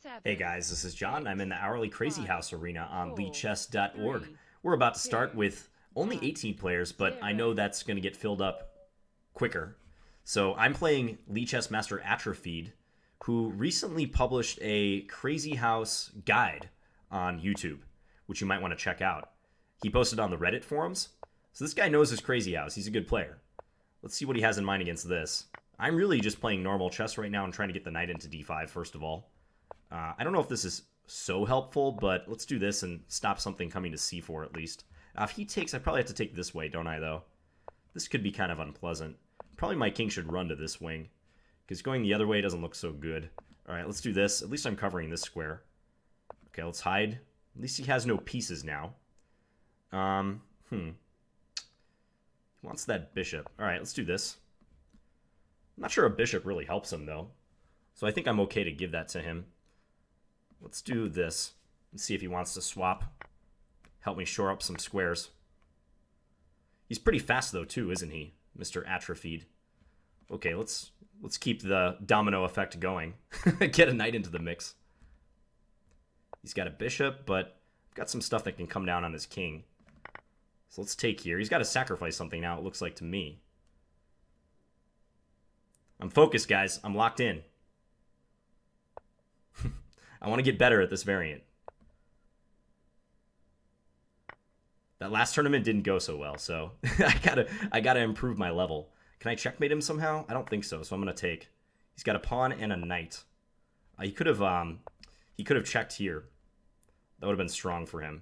Hey 7, guys, this is John. I'm in the 6, hourly Crazy 5, House arena on 4, leechess.org. 3, We're about to start 2, with only 1, 18 players, but I 0. know that's going to get filled up quicker. So I'm playing Leechess Master Atrophied, who recently published a Crazy House guide on YouTube, which you might want to check out. He posted on the Reddit forums. So this guy knows his Crazy House. He's a good player. Let's see what he has in mind against this. I'm really just playing normal chess right now and trying to get the knight into d5 first of all. I don't know if this is so helpful, but let's do this and stop something coming to c4 at least. If he takes, I probably have to take this way, don't I, though? This could be kind of unpleasant. Probably my king should run to this wing, because going the other way doesn't look so good. All right, let's do this. At least I'm covering this square. Okay, let's hide. At least he has no pieces now. He wants that bishop. All right, let's do this. I'm not sure a bishop really helps him, though. So I think I'm okay to give that to him. Let's do this and see if he wants to swap. Help me shore up some squares. He's pretty fast, though, too, isn't he, Mr. Atrophied? Okay, let's keep the domino effect going. Get a knight into the mix. He's got a bishop, but I've got some stuff that can come down on his king. So let's take here. He's got to sacrifice something now, it looks like to me. I'm focused, guys. I'm locked in. I want to get better at this variant. That last tournament didn't go so well, so I gotta improve my level. Can I checkmate him somehow? I don't think so, so I'm gonna take. He's got a pawn and a knight. He could have checked here. That would have been strong for him.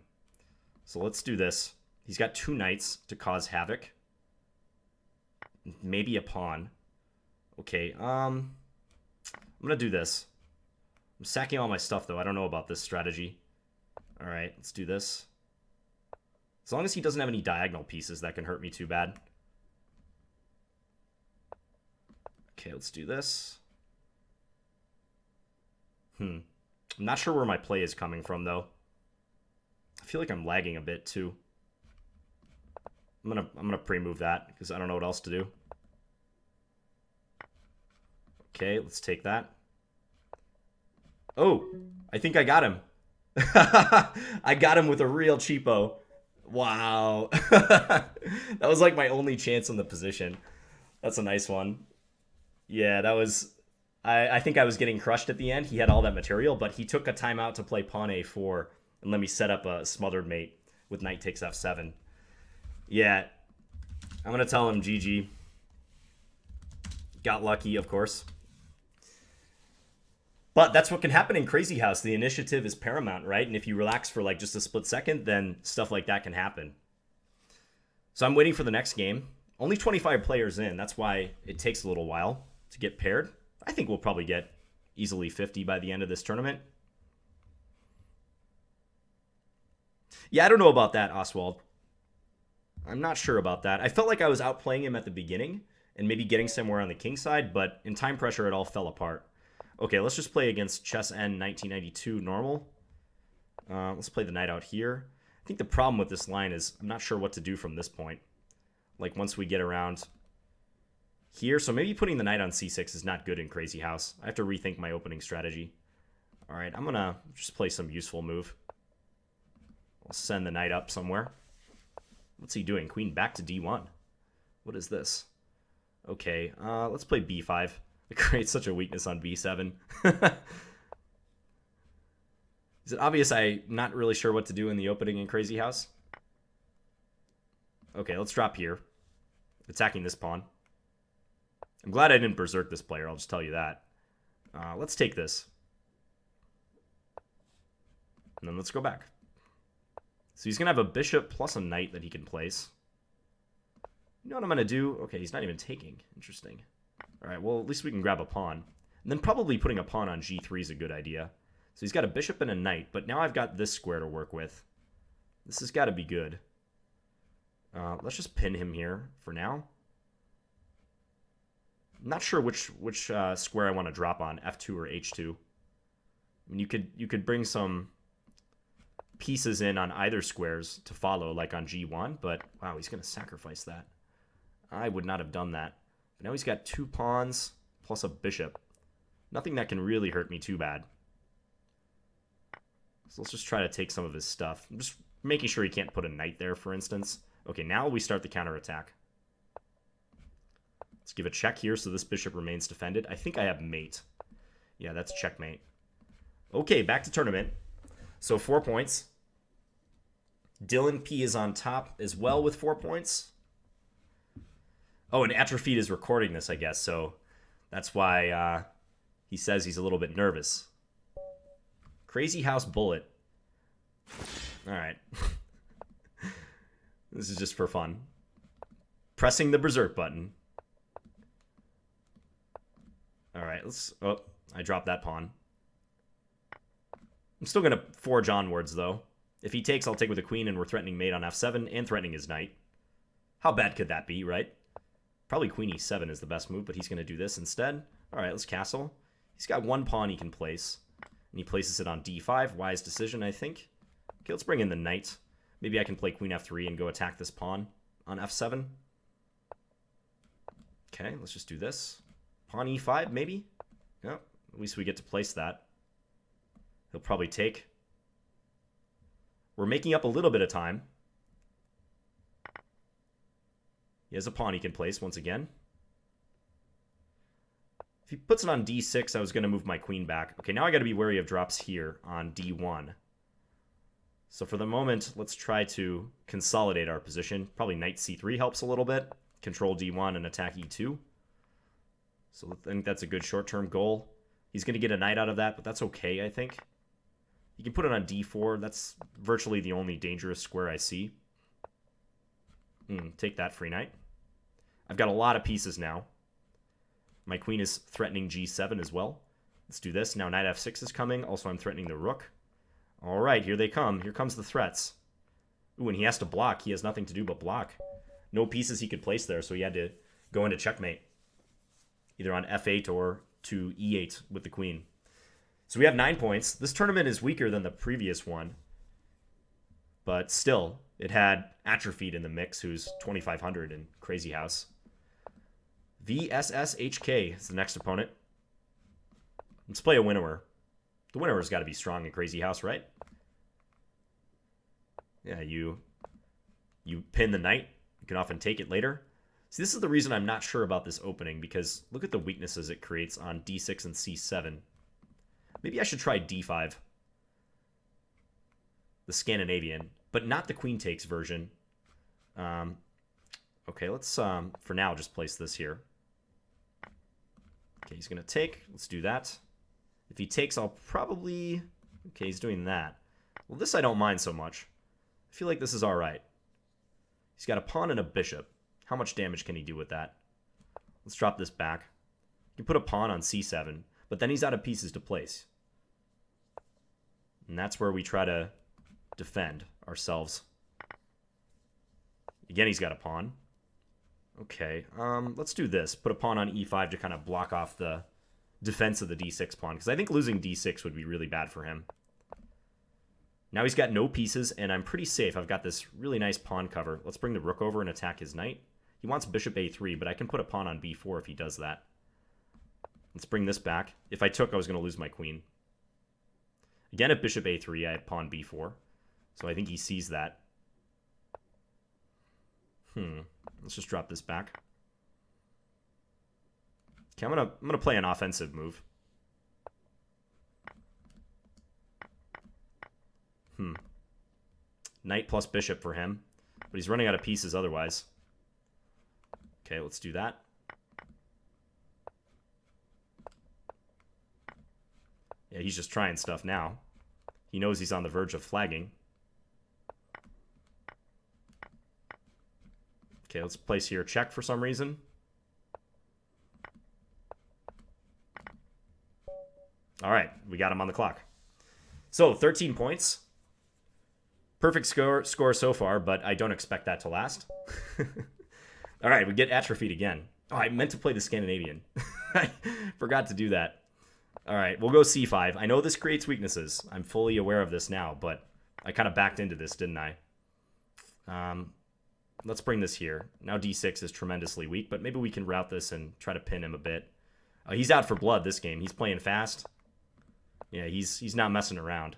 So let's do this. He's got two knights to cause havoc. Maybe a pawn. Okay, I'm gonna do this. I'm sacking all my stuff, though. I don't know about this strategy. All right, let's do this. As long as he doesn't have any diagonal pieces that can hurt me too bad. Okay, let's do this. I'm not sure where my play is coming from, though. I feel like I'm lagging a bit, too. I'm gonna pre-move that, because I don't know what else to do. Okay, let's take that. Oh, I think I got him. I got him with a real cheapo. Wow. That was like my only chance in the position. That's a nice one. Yeah, that was... I think I was getting crushed at the end. He had all that material, but he took a timeout to play pawn a4 and let me set up a smothered mate with knight takes f7. Yeah, I'm going to tell him GG. Got lucky, of course. But that's what can happen in Crazy House. The initiative is paramount, right? And if you relax for like just a split second, then stuff like that can happen. So I'm waiting for the next game. Only 25 players in. That's why it takes a little while to get paired. I think we'll probably get easily 50 by the end of this tournament. Yeah, I don't know about that, Oswald. I'm not sure about that. I felt like I was outplaying him at the beginning and maybe getting somewhere on the king side, but in time pressure, it all fell apart. Okay, let's just play against Chess N 1992 normal. Let's play the knight out here. I think the problem with this line is I'm not sure what to do from this point. Like once we get around here. So maybe putting the knight on c6 is not good in Crazy House. I have to rethink my opening strategy. All right, I'm going to just play some useful move. I'll send the knight up somewhere. What's he doing? Queen back to d1. What is this? Okay, let's play b5. It creates such a weakness on b7. Is it obvious I'm not really sure what to do in the opening in Crazy House? Okay, let's drop here. Attacking this pawn. I'm glad I didn't berserk this player, I'll just tell you that. Let's take this. And then let's go back. So he's going to have a bishop plus a knight that he can place. You know what I'm going to do? Okay, he's not even taking. Interesting. All right, well, at least we can grab a pawn. And then probably putting a pawn on g3 is a good idea. So he's got a bishop and a knight, but now I've got this square to work with. This has got to be good. Let's just pin him here for now. I'm not sure which square I want to drop on, f2 or h2. I mean, you could bring some pieces in on either squares to follow, like on g1, but wow, he's going to sacrifice that. I would not have done that. But now he's got two pawns plus a bishop. Nothing that can really hurt me too bad. So let's just try to take some of his stuff. I'm just making sure he can't put a knight there, for instance. Okay, now we start the counterattack. Let's give a check here so this bishop remains defended. I think I have mate. Yeah, that's checkmate. Okay, back to tournament. So 4 points. Dylan P is on top as well with 4 points. Oh, and Atrophied is recording this, I guess, so that's why he says he's a little bit nervous. Crazyhouse Bullet. All right. This is just for fun. Pressing the Berserk button. All right, let's... Oh, I dropped that pawn. I'm still going to forge onwards, though. If he takes, I'll take with a queen, and we're threatening mate on f7 and threatening his knight. How bad could that be, right? Probably queen e7 is the best move, but he's going to do this instead. All right, let's castle. He's got one pawn he can place, and he places it on d5. Wise decision, I think. Okay, let's bring in the knight. Maybe I can play queen f3 and go attack this pawn on f7. Okay, let's just do this. Pawn e5, maybe? Yep, at least we get to place that. He'll probably take. We're making up a little bit of time. He has a pawn he can place once again. If he puts it on d6, I was going to move my queen back. Okay, now I got to be wary of drops here on d1. So for the moment, let's try to consolidate our position. Probably knight c3 helps a little bit. Control d1 and attack e2. So I think that's a good short-term goal. He's going to get a knight out of that, but that's okay, I think. You can put it on d4. That's virtually the only dangerous square I see. Take that, free knight. I've got a lot of pieces now. My queen is threatening g7 as well. Let's do this. Now knight f6 is coming. Also, I'm threatening the rook. All right, here they come. Here comes the threats. Ooh, and he has to block. He has nothing to do but block. No pieces he could place there, so he had to go into checkmate. Either on f8 or to e8 with the queen. So we have 9 points. This tournament is weaker than the previous one. But still, it had Atrophied in the mix, who's 2,500 in Crazyhouse. VSSHK is the next opponent. Let's play a winnower. The winnower's got to be strong in Crazyhouse, right? Yeah, you pin the knight. You can often take it later. See, this is the reason I'm not sure about this opening, because look at the weaknesses it creates on d6 and c7. Maybe I should try d5. The Scandinavian, but not the queen takes version. Okay, let's, for now, just place this here. Okay, he's going to take. Let's do that. If he takes, I'll probably... Okay, he's doing that. Well, this I don't mind so much. I feel like this is all right. He's got a pawn and a bishop. How much damage can he do with that? Let's drop this back. You can put a pawn on c7, but then he's out of pieces to place. And that's where we try to defend ourselves. Again, he's got a pawn. Okay, let's do this. Put a pawn on e5 to kind of block off the defense of the d6 pawn, because I think losing d6 would be really bad for him. Now he's got no pieces, and I'm pretty safe. I've got this really nice pawn cover. Let's bring the rook over and attack his knight. He wants bishop a3, but I can put a pawn on b4 if he does that. Let's bring this back. If I took, I was going to lose my queen. Again, at bishop a3, I have pawn b4. So I think he sees that. Let's just drop this back. Okay, I'm gonna play an offensive move. Knight plus bishop for him, but he's running out of pieces otherwise. Okay, let's do that. Yeah, he's just trying stuff now. He knows he's on the verge of flagging. Okay, let's place here check for some reason. All right, we got him on the clock. So, 13 points. Perfect score so far, but I don't expect that to last. All right, we get Atrophied again. Oh, I meant to play the Scandinavian. I forgot to do that. All right, we'll go c5. I know this creates weaknesses. I'm fully aware of this now, but I kind of backed into this, didn't I? Let's bring this here. Now d6 is tremendously weak, but maybe we can route this and try to pin him a bit. He's out for blood this game. He's playing fast. Yeah, he's not messing around.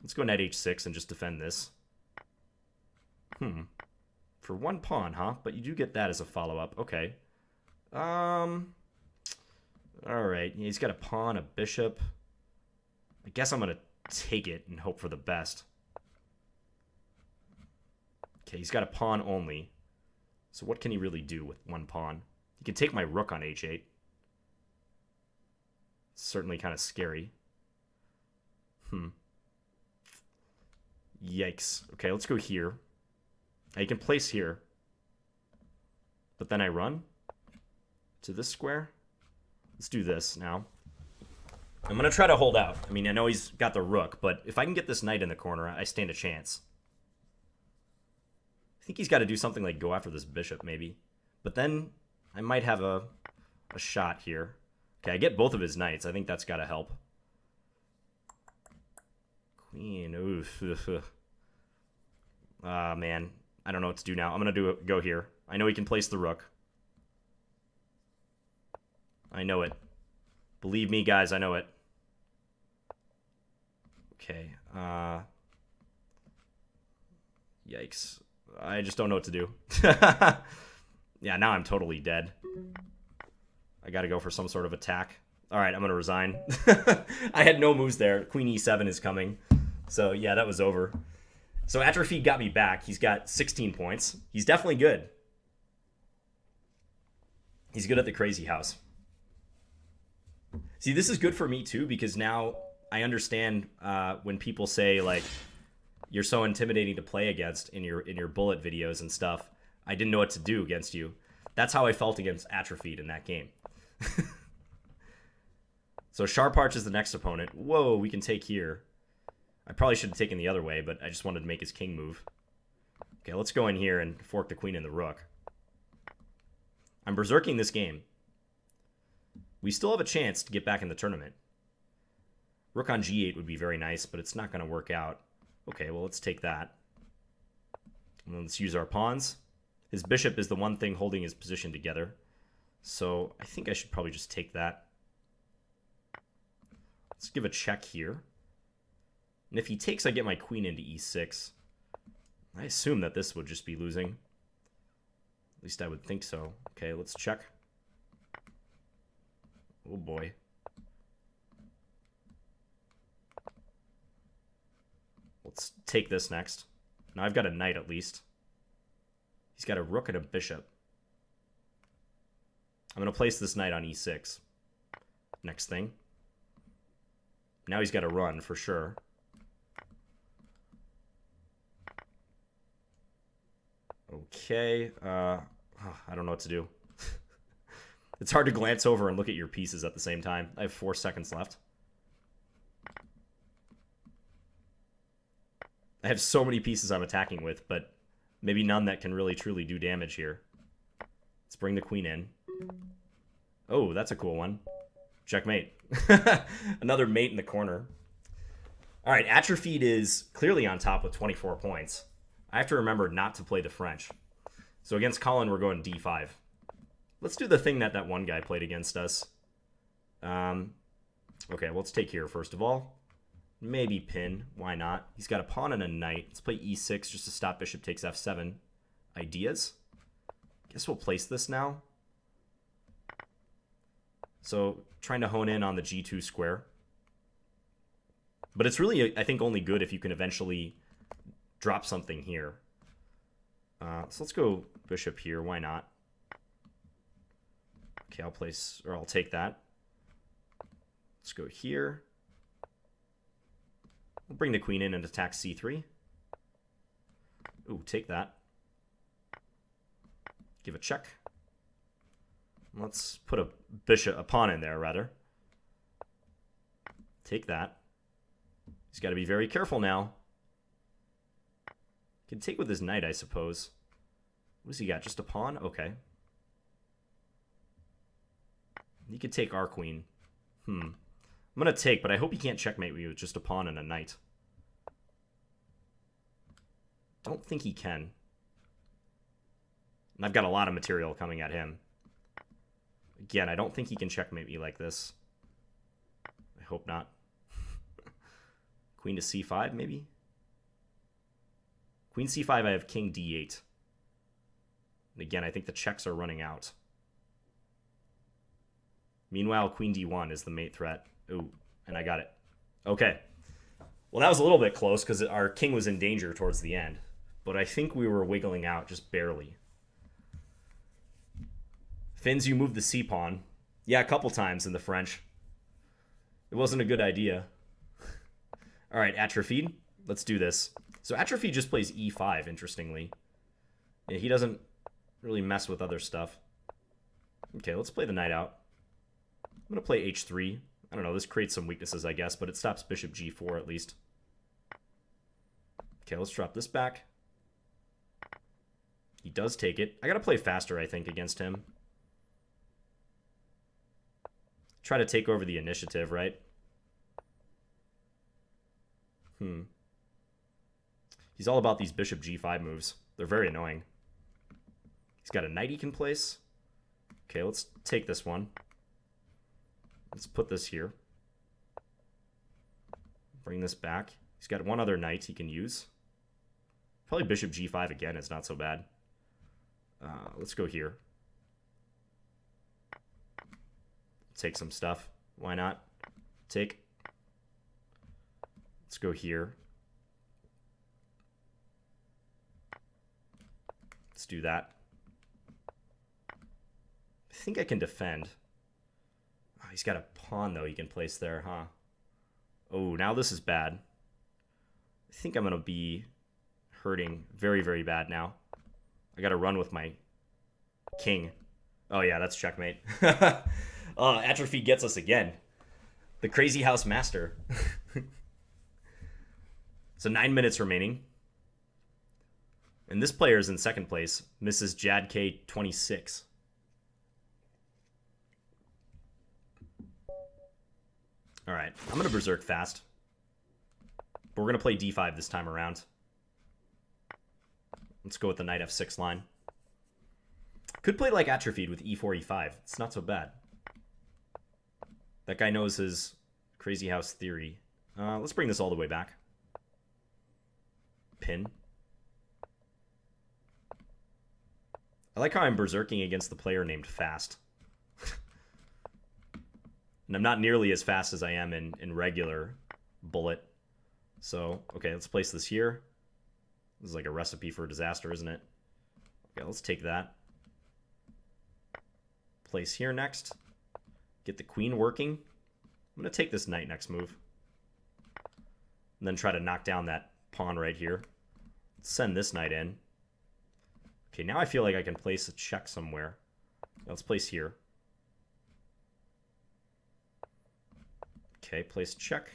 Let's go knight h6 and just defend this. For one pawn, huh? But you do get that as a follow-up. Okay. Alright. He's got a pawn, a bishop. I guess I'm going to take it and hope for the best. Okay, he's got a pawn only. So what can he really do with one pawn? He can take my rook on h8. It's certainly kind of scary. Yikes. Okay, let's go here. I can place here. But then I run to this square. Let's do this now. I'm going to try to hold out. I mean, I know he's got the rook, but if I can get this knight in the corner, I stand a chance. I think he's got to do something like go after this bishop, maybe. But then I might have a shot here. Okay, I get both of his knights. I think that's got to help. Queen. Oof. Man. I don't know what to do now. I'm going to go here. I know he can place the rook. I know it. Believe me, guys, I know it. Okay. Yikes. I just don't know what to do. Yeah, now I'm totally dead. I got to go for some sort of attack. All right, I'm going to resign. I had no moves there. Queen e7 is coming. So, yeah, that was over. So Atrophy got me back. He's got 16 points. He's definitely good. He's good at the Crazyhouse. See, this is good for me, too, because now I understand when people say, like, you're so intimidating to play against in your bullet videos and stuff. I didn't know what to do against you. That's how I felt against Atrophied in that game. So Sharp Arch is the next opponent. Whoa, we can take here. I probably should have taken the other way, but I just wanted to make his king move. Okay, let's go in here and fork the queen and the rook. I'm berserking this game. We still have a chance to get back in the tournament. Rook on g8 would be very nice, but it's not going to work out. Okay, well, let's take that. And then let's use our pawns. His bishop is the one thing holding his position together. So I think I should probably just take that. Let's give a check here. And if he takes, I get my queen into e6. I assume that this would just be losing. At least I would think so. Okay, let's check. Oh boy. Let's take this next. Now I've got a knight at least. He's got a rook and a bishop. I'm going to place this knight on e6. Next thing. Now he's got to run for sure. Okay. I don't know what to do. It's hard to glance over and look at your pieces at the same time. I have 4 seconds left. I have so many pieces I'm attacking with, but maybe none that can really truly do damage here. Let's bring the queen in. Oh, that's a cool one. Checkmate. Another mate in the corner. All right, Atrophied is clearly on top with 24 points. I have to remember not to play the French. So against Colin, we're going d5. Let's do the thing that one guy played against us. Okay, well, let's take here first of all. Maybe pin. Why not? He's got a pawn and a knight. Let's play e6 just to stop bishop takes f7. Ideas? Guess we'll place this now. So trying to hone in on the g2 square. But it's really, I think, only good if you can eventually drop something here. So let's go bishop here. Why not? Okay, I'll take that. Let's go here. We'll bring the queen in and attack c3. Ooh, take that. Give a check. Let's put a pawn in there, rather. Take that. He's got to be very careful now. Can take with his knight, I suppose. What does he got? Just a pawn? Okay. He could take our queen. I'm going to take, but I hope he can't checkmate me with just a pawn and a knight. Don't think he can. And I've got a lot of material coming at him. Again, I don't think he can checkmate me like this. I hope not. Queen to c5, maybe? Queen c5, I have king d8. And again, I think the checks are running out. Meanwhile, queen d1 is the mate threat. Ooh, and I got it. Okay. Well, that was a little bit close because our king was in danger towards the end. But I think we were wiggling out just barely. Finns, you moved the c-pawn. Yeah, a couple times in the French. It wasn't a good idea. All right, atrophied. Let's do this. So atrophied just plays e5, interestingly. Yeah, he doesn't really mess with other stuff. Okay, let's play the knight out. I'm going to play h3. I don't know, this creates some weaknesses, I guess, but it stops bishop g4 at least. Okay, let's drop this back. He does take it. I got to play faster, I think, against him. Try to take over the initiative, right? He's all about these bishop g5 moves. They're very annoying. He's got a knight he can place. Okay, let's take this one. Let's put this here. Bring this back. He's got one other knight he can use. Probably bishop g5 again is not so bad. Let's go here. Take some stuff. Why not? Take. Let's go here. Let's do that. I think I can defend. Oh, he's got a pawn, though, he can place there, huh? Oh, now this is bad. I think I'm going to be hurting very, very bad now. I got to run with my king. Oh, yeah, that's checkmate. Atrophy gets us again. The Crazyhouse master. So 9 minutes remaining. And this player is in second place, Mrs. Jad K26. All right, I'm going to berserk fast. But we're going to play d5 this time around. Let's go with the knight f6 line. Could play like atrophied with e4, e5. It's not so bad. That guy knows his Crazyhouse theory. Let's bring this all the way back. Pin. I like how I'm berserking against the player named Fast. And I'm not nearly as fast as I am in regular bullet. So, okay, let's place this here. This is like a recipe for disaster, isn't it? Okay, let's take that. Place here next. Get the queen working. I'm going to take this knight next move. And then try to knock down that pawn right here. Let's send this knight in. Okay, now I feel like I can place a check somewhere. Let's place here. Okay, place check.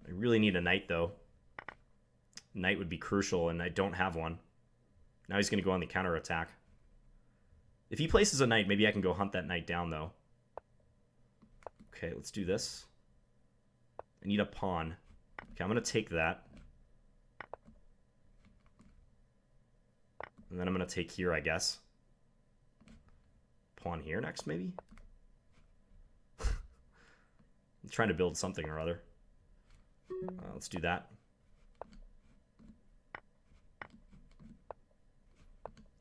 I really need a knight, though. Knight would be crucial, and I don't have one. Now he's going to go on the counterattack. If he places a knight, maybe I can go hunt that knight down, though. Okay, let's do this. I need a pawn. Okay, I'm going to take that. And then I'm going to take here, I guess. Pawn here next, maybe? I'm trying to build something or other. Let's do that.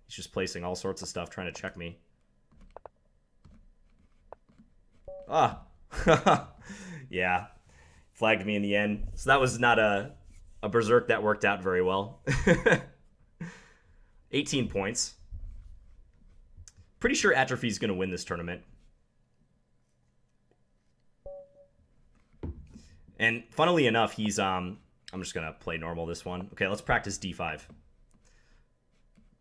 He's just placing all sorts of stuff, trying to check me. Ah! Yeah. Flagged me in the end. So that was not a berserk that worked out very well. 18 points. Pretty sure Atrophy's going to win this tournament. And funnily enough, he's... I'm just going to play normal this one. Okay, let's practice d5.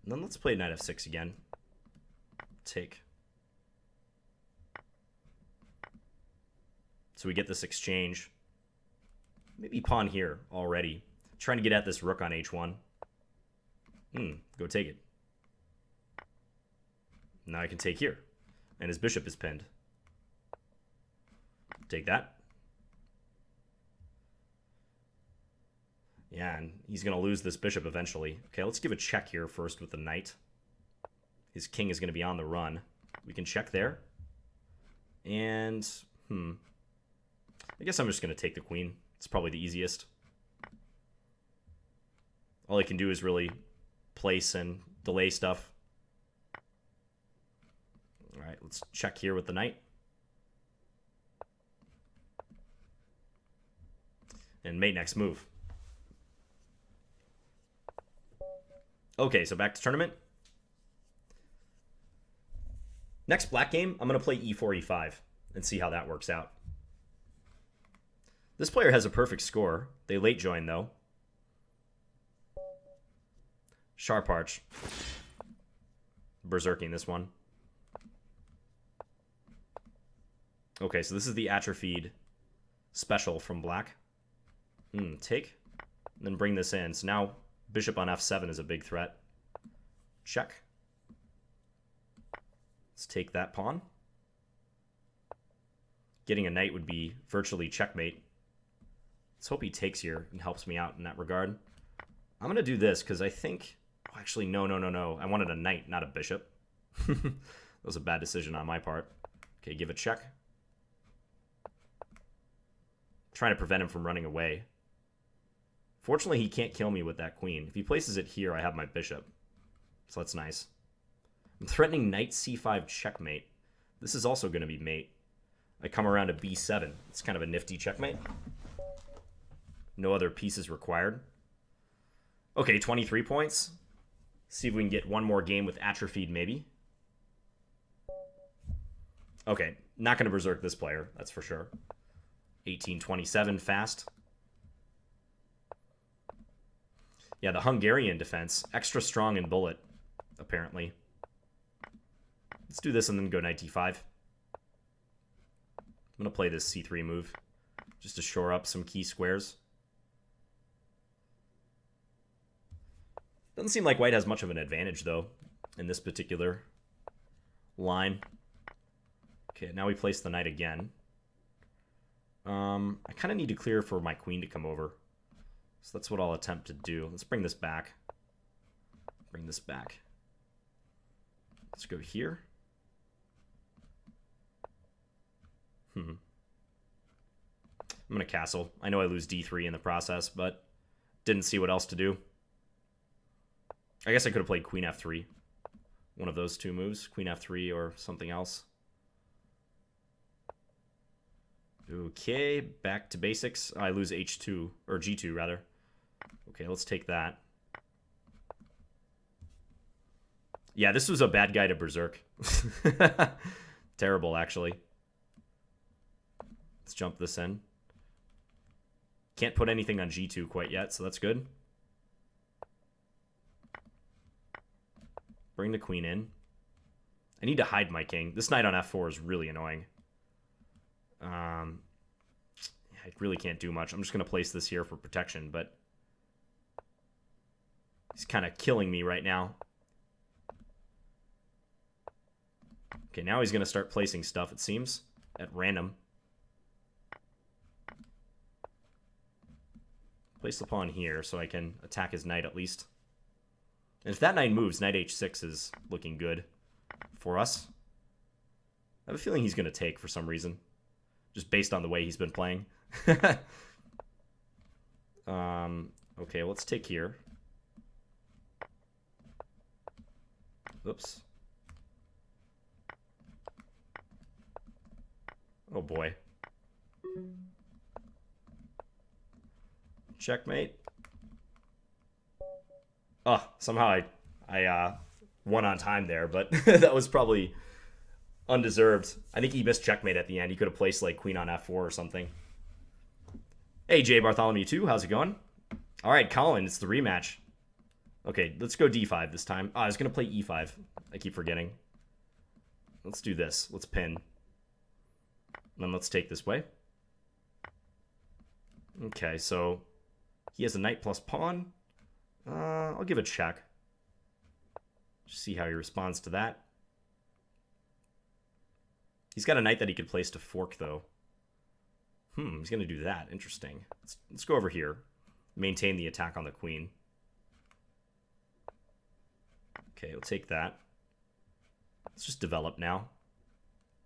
And then let's play knight f6 again. Take. So we get this exchange. Maybe pawn here already. Trying to get at this rook on h1. Go take it. Now I can take here. And his bishop is pinned. Take that. Yeah, and he's going to lose this bishop eventually. Okay, let's give a check here first with the knight. His king is going to be on the run. We can check there. And, I guess I'm just going to take the queen. It's probably the easiest. All I can do is really place and delay stuff. All right, let's check here with the knight. And mate next move. Okay, so back to tournament. Next black game, I'm going to play e4, e5 and see how that works out. This player has a perfect score. They late join, though. Sharp arch. Berserking this one. Okay, so this is the atrophied special from black. Take. And then bring this in. So now bishop on f7 is a big threat. Check. Let's take that pawn. Getting a knight would be virtually checkmate. Let's hope he takes here and helps me out in that regard. I'm going to do this because I think... Oh, actually, no. I wanted a knight, not a bishop. That was a bad decision on my part. Okay, give a check. Trying to prevent him from running away. Fortunately, he can't kill me with that queen. If he places it here, I have my bishop. So that's nice. I'm threatening knight c5 checkmate. This is also going to be mate. I come around to b7. It's kind of a nifty checkmate. No other pieces required. Okay, 23 points. See if we can get one more game with atrophied, maybe. Okay, not going to berserk this player, that's for sure. 1827 fast. Yeah, the Hungarian defense, extra strong in bullet, apparently. Let's do this and then go knight d5. I'm going to play this c3 move just to shore up some key squares. Doesn't seem like white has much of an advantage, though, in this particular line. Okay, now we place the knight again. I kind of need to clear for my queen to come over. So that's what I'll attempt to do. Let's bring this back. Bring this back. Let's go here. I'm going to castle. I know I lose d3 in the process, but didn't see what else to do. I guess I could have played queen f3. One of those two moves. Queen f3 or something else. Okay, back to basics. I lose h2, or g2 rather. Okay, let's take that. Yeah, this was a bad guy to berserk. Terrible, actually. Let's jump this in. Can't put anything on g2 quite yet, so that's good. Bring the queen in. I need to hide my king. This knight on f4 is really annoying. I really can't do much. I'm just going to place this here for protection, but he's kind of killing me right now. Okay, now he's going to start placing stuff, it seems, at random. Place the pawn here so I can attack his knight at least. And if that knight moves, knight h6 is looking good for us. I have a feeling he's going to take for some reason, just based on the way he's been playing. Okay, let's take here. Oops. Oh boy. Checkmate. Oh, somehow I won on time there, but that was probably undeserved. I think he missed checkmate at the end. He could have placed like queen on f4 or something. Hey, J. Bartholomew 2, how's it going? All right, Colin, it's the rematch. Okay, let's go d5 this time. Oh, I was going to play e5. I keep forgetting. Let's do this. Let's pin. And then let's take this way. Okay, so he has a knight plus pawn. I'll give a check. Just see how he responds to that. He's got a knight that he could place to fork, though. He's going to do that. Interesting. Let's go over here. Maintain the attack on the queen. Okay, we'll take that. Let's just develop now.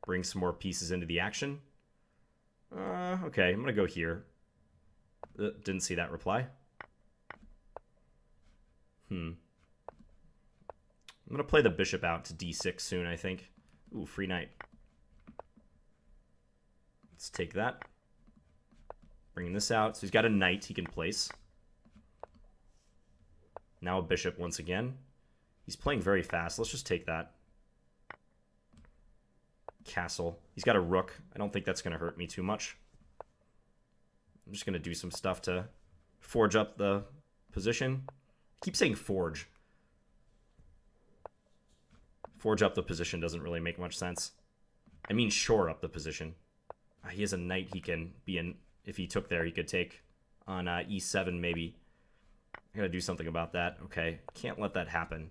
Bring some more pieces into the action. Okay, I'm going to go here. Didn't see that reply. I'm going to play the bishop out to d6 soon, I think. Ooh, free knight. Let's take that. Bringing this out. So he's got a knight he can place. Now a bishop once again. He's playing very fast. Let's just take that. Castle. He's got a rook. I don't think that's going to hurt me too much. I'm just going to do some stuff to forge up the position. I keep saying forge. Forge up the position doesn't really make much sense. I mean shore up the position. He has a knight he can be in. If he took there, he could take on e7 maybe. I gotta do something about that. Okay, can't let that happen.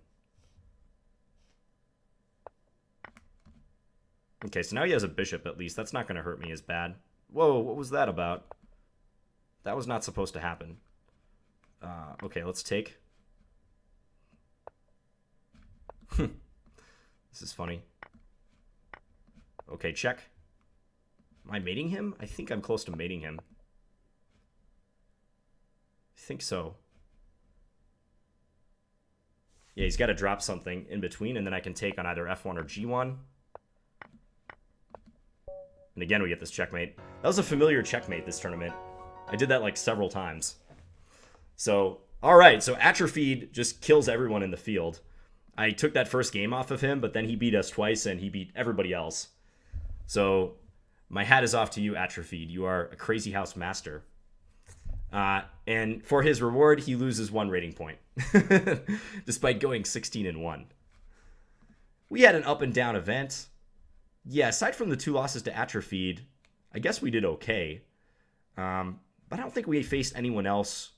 Okay, so now he has a bishop at least. That's not gonna hurt me as bad. Whoa, what was that about? That was not supposed to happen. Okay, let's take. This is funny. Okay, check. Am I mating him? I think I'm close to mating him. I think so. Yeah, he's got to drop something in between, and then I can take on either f1 or g1. And again, we get this checkmate. That was a familiar checkmate this tournament. I did that like several times. So, all right. So Atrophied just kills everyone in the field. I took that first game off of him, but then he beat us twice, and he beat everybody else. So my hat is off to you, Atrophied. You are a Crazyhouse master. And for his reward, he loses 1 rating point, despite going 16-1. We had an up and down event. Yeah, aside from the 2 losses to Atrophied, I guess we did okay. But I don't think we faced anyone else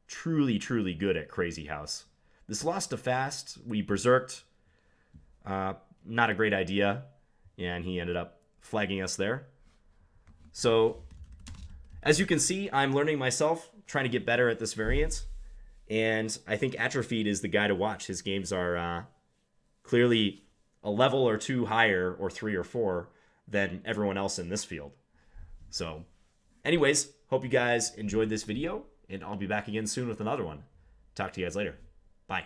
truly, truly good at Crazyhouse. This loss to Fast, we berserked. Not a great idea. Yeah, and he ended up flagging us there. So, as you can see, I'm learning myself, trying to get better at this variant. And I think Atrophied is the guy to watch. His games are clearly a level or 2 higher, or 3 or 4, than everyone else in this field. So, anyways, hope you guys enjoyed this video, and I'll be back again soon with another one. Talk to you guys later. Bye.